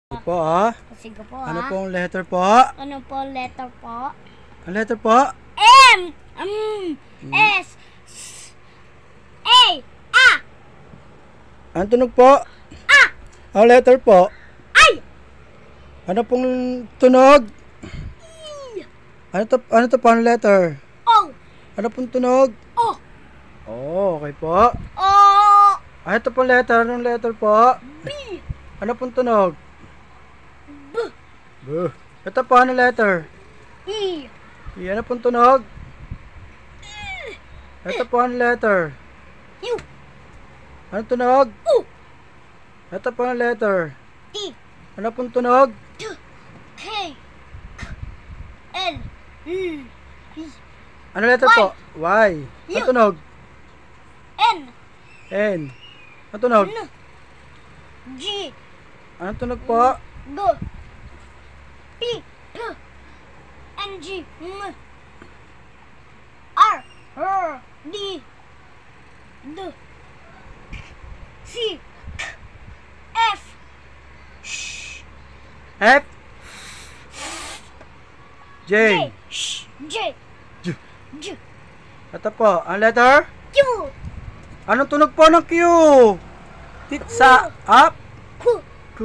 Sige po, ah. Sige po, Ano ha? pong letter po? Ano po letter po? Ang letter po? M! S! A! A! Ang tunog po? A! Ang letter po? Ay! Ano pong tunog? E! Ano to po ang letter? O! Ano pong tunog? O! Oh, okay po. O! Ano to pong letter? Anong letter po? B! Ano pong tunog? B! B. Ito po, ano letter? E! Ano pong tunog? Ito po ang letter. U! Ano tunog? U! Ito po ang letter. T! Ano pong tunog? T! K! L! E! Ano letter po? Y. Ano U. tunog? N! N. Ano tunog? N! G! Ano tunog po? G! P! P! N! G! M! R! R! D! D! C! F! F. J. J! J! J. J! Ito po, ang letter? Q! Anong tunog po ng Q? Sa up? Q! Q?